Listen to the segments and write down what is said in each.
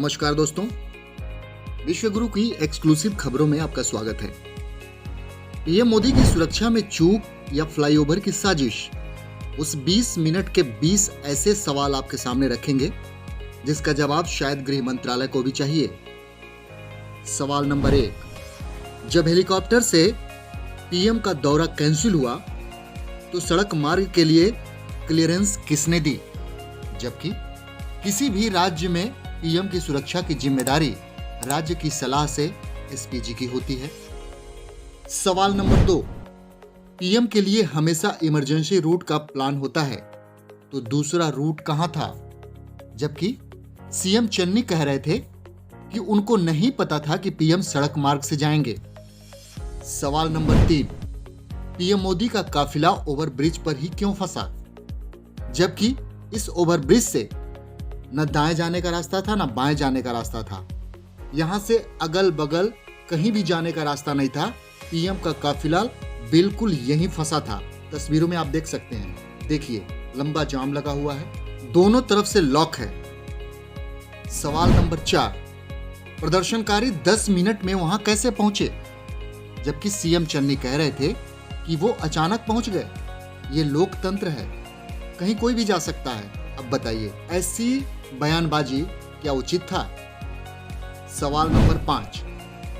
नमस्कार दोस्तों, विश्व गुरु की एक्सक्लूसिव खबरों में आपका स्वागत है। पीएम मोदी की सुरक्षा में चूक या फ्लाईओवर की साजिश, उस 20 मिनट के 20 ऐसे सवाल आपके सामने रखेंगे जिसका जवाब शायद गृह मंत्रालय को भी चाहिए। सवाल नंबर 1, जब हेलीकॉप्टर से पीएम का दौरा कैंसिल हुआ तो सड़क मार्ग के लिए क्लियरेंस किसने दी, जबकि किसी भी राज्य में पीएम की सुरक्षा की जिम्मेदारी राज्य की सलाह से एसपीजी की होती है। सवाल नंबर 2, पीएम के लिए हमेशा इमरजेंसी रूट का प्लान होता है, तो दूसरा रूट कहां था, जबकि सीएम चन्नी कह रहे थे कि उनको नहीं पता था कि पीएम सड़क मार्ग से जाएंगे। सवाल नंबर 3, पीएम मोदी का काफिला ओवरब्रिज पर ही क्यों फंसा, जबकि इस ओवरब्रिज से न दाएं जाने का रास्ता था न बाएं जाने का रास्ता था। यहां से अगल बगल कहीं भी जाने का रास्ता नहीं था। पीएम का काफिला बिल्कुल यहीं फंसा था। तस्वीरों में आप देख सकते हैं, देखिए लंबा जाम लगा हुआ है, दोनों तरफ से लॉक है। सवाल नंबर 4, प्रदर्शनकारी 10 मिनट में वहां कैसे पहुंचे, जबकि सीएम चन्नी कह रहे थे कि वो अचानक पहुंच गए। ये लोकतंत्र है, कहीं कोई भी जा सकता है। अब बताइए, ऐसी बयानबाजी क्या उचित था? सवाल नंबर 5,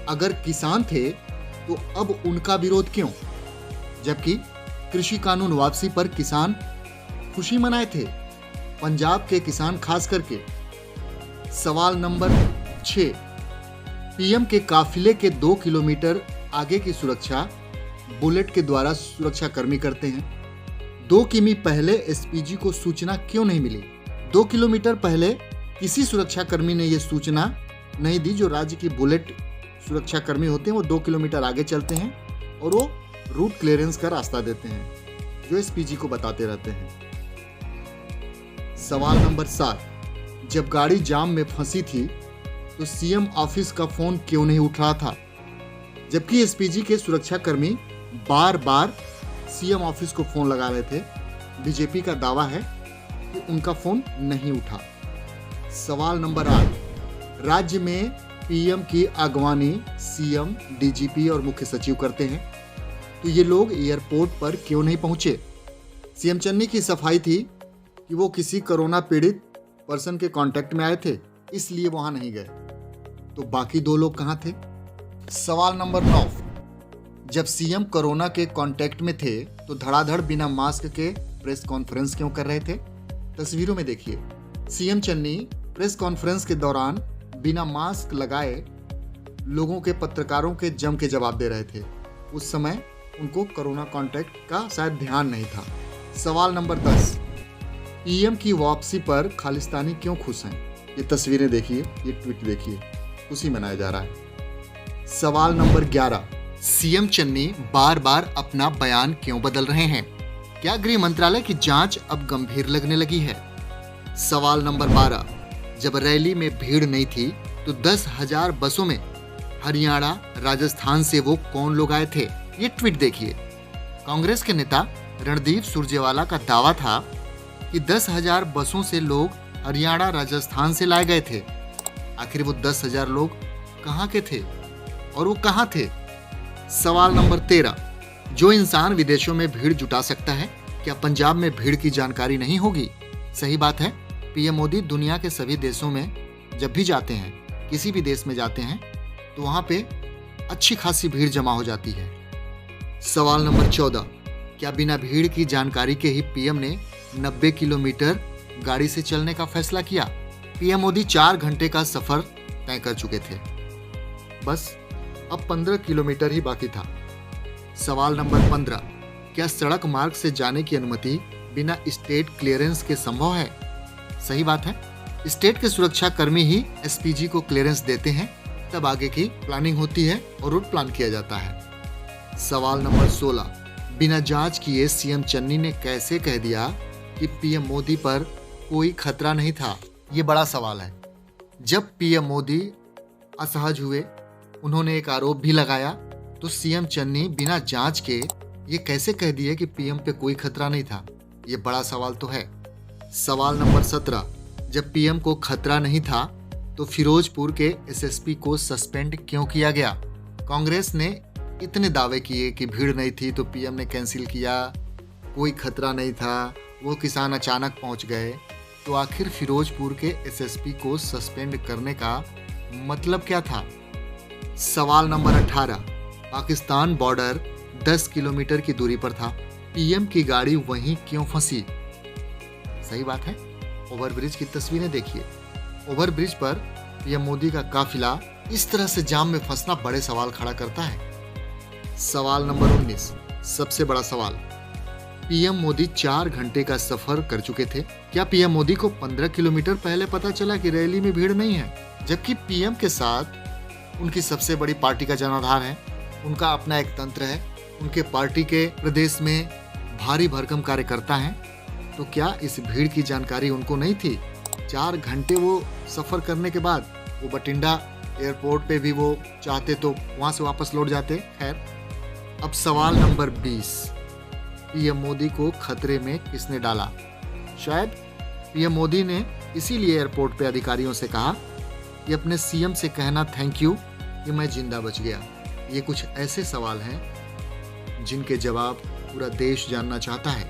अगर किसान थे तो अब उनका विरोध क्यों, जबकि कृषि कानून वापसी पर किसान खुशी मनाए थे, पंजाब के किसान खास करके। सवाल नंबर 6, पीएम के काफिले के 2 किलोमीटर आगे की सुरक्षा बुलेट के द्वारा सुरक्षा कर्मी करते हैं। 2 किमी पहले एसपीजी को सूचना क्यों नहीं मिली? 2 किलोमीटर पहले किसी सुरक्षा कर्मी ने यह सूचना नहीं दी। जो राज्य की बुलेट सुरक्षा कर्मी होते हैं वो 2 किलोमीटर आगे चलते हैं और वो रूट क्लियरेंस का रास्ता देते हैं, जो एसपीजी को बताते रहते हैं। सवाल नंबर 7, जब गाड़ी जाम में फंसी थी तो सीएम ऑफिस का फोन क्यों नहीं उठ रहा था, जबकि एसपीजी के सुरक्षा कर्मी बार बार सीएम ऑफिस को फोन लगा रहे थे। बीजेपी का दावा है कि उनका फोन नहीं उठा। सवाल नंबर 8, राज्य में पीएम की अगवानी सीएम, डीजीपी और मुख्य सचिव करते हैं, तो ये लोग एयरपोर्ट पर क्यों नहीं पहुंचे? सीएम चन्नी की सफाई थी कि वो किसी कोरोना पीड़ित पर्सन के कांटेक्ट में आए थे, इसलिए वहां नहीं गए। तो बाकी 2 लोग कहां थे? सवाल नंबर 9, जब सीएम कोरोना के कांटेक्ट में थे तो धड़ाधड़ बिना मास्क के प्रेस कॉन्फ्रेंस क्यों कर रहे थे? तस्वीरों में देखिए, सीएम चन्नी प्रेस कॉन्फ्रेंस के दौरान बिना मास्क लगाए लोगों के, पत्रकारों के जम के जवाब दे रहे थे। उस समय उनको कोरोना कांटेक्ट का शायद ध्यान नहीं था। सवाल नंबर 10, पीएम की वापसी पर खालिस्तानी क्यों खुश हैं? ये तस्वीरें देखिए, ये ट्वीट देखिए, खुशी मनाया जा रहा है। सवाल नंबर 11, सीएम चन्नी बार बार अपना बयान क्यों बदल रहे हैं? क्या गृह मंत्रालय की जांच अब गंभीर लगने लगी है? सवाल नंबर 12, जब रैली में भीड़ नहीं थी तो 10,000 बसों में हरियाणा, राजस्थान से वो कौन लोग आए थे? ये ट्वीट देखिए। कांग्रेस के नेता रणदीप सुरजेवाला का दावा था कि 10,000 बसों से लोग हरियाणा, राजस्थान से लाए गए थे। आखिर वो 10,000 लोग कहाँ के थे और वो कहाँ थे? सवाल नंबर 13, जो इंसान विदेशों में भीड़ जुटा सकता है, क्या पंजाब में भीड़ की जानकारी नहीं होगी? सही बात है, पीएम मोदी दुनिया के सभी देशों में जब भी जाते हैं, किसी भी देश में जाते हैं, तो वहां पे अच्छी खासी भीड़ जमा हो जाती है। सवाल नंबर 14, क्या बिना भीड़ की जानकारी के ही पीएम ने 90 किलोमीटर गाड़ी से चलने का फैसला किया? पीएम मोदी 4 घंटे का सफर तय कर चुके थे, बस अब 15 किलोमीटर ही बाकी था। सवाल नंबर 15, क्या सड़क मार्ग से जाने की अनुमति बिना स्टेट क्लियरेंस के संभव है? सही बात है, स्टेट के सुरक्षा कर्मी ही एसपीजी को क्लियरेंस देते हैं, तब आगे की प्लानिंग होती है और रूट प्लान किया जाता है। सवाल नंबर 16, बिना जांच किए सीएम चन्नी ने कैसे कह दिया कि पीएम मोदी पर कोई खतरा नहीं था? ये बड़ा सवाल है। जब पीएम मोदी असहज हुए, उन्होंने एक आरोप भी लगाया, तो सीएम चन्नी बिना जांच के ये कैसे कह दिए कि पीएम पे कोई खतरा नहीं था? ये बड़ा सवाल तो है। सवाल नंबर 17, जब पीएम को खतरा नहीं था तो फिरोजपुर के एसएसपी को सस्पेंड क्यों किया गया? कांग्रेस ने इतने दावे किए कि भीड़ नहीं थी तो पीएम ने कैंसिल किया, कोई खतरा नहीं था, वो किसान अचानक पहुंच गए, तो आखिर फिरोजपुर के एसएसपी को सस्पेंड करने का मतलब क्या था? सवाल नंबर 18, पाकिस्तान बॉर्डर 10 किलोमीटर की दूरी पर था, पीएम की गाड़ी वहीं क्यों फंसी? सही बात है, ओवरब्रिज की तस्वीरें देखिए। ओवरब्रिज पर पीएम मोदी का काफिला इस तरह से जाम में फंसना बड़े सवाल खड़ा करता है। सवाल नंबर 19, सबसे बड़ा सवाल, पीएम मोदी 4 घंटे का सफर कर चुके थे, क्या पीएम मोदी को 15 किलोमीटर पहले पता चला कि रैली में भीड़ नहीं है? जबकि पीएम के साथ उनकी सबसे बड़ी पार्टी का जनाधार है, उनका अपना एक तंत्र है, उनके पार्टी के प्रदेश में भारी भरकम कार्यकर्ता हैं, तो क्या इस भीड़ की जानकारी उनको नहीं थी? 4 घंटे वो सफर करने के बाद वो बठिंडा एयरपोर्ट पे भी वो चाहते तो वहां से वापस लौट जाते। खैर, अब सवाल नंबर 20, पीएम मोदी को खतरे में किसने डाला? शायद पीएम मोदी ने इसीलिए एयरपोर्ट पे अधिकारियों से कहा कि अपने सीएम से कहना थैंक यू कि मैं जिंदा बच गया। ये कुछ ऐसे सवाल हैं जिनके जवाब पूरा देश जानना चाहता है।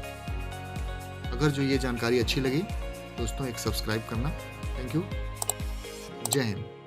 अगर जो ये जानकारी अच्छी लगी दोस्तों, एक सब्सक्राइब करना। Thank you. जय हिंद।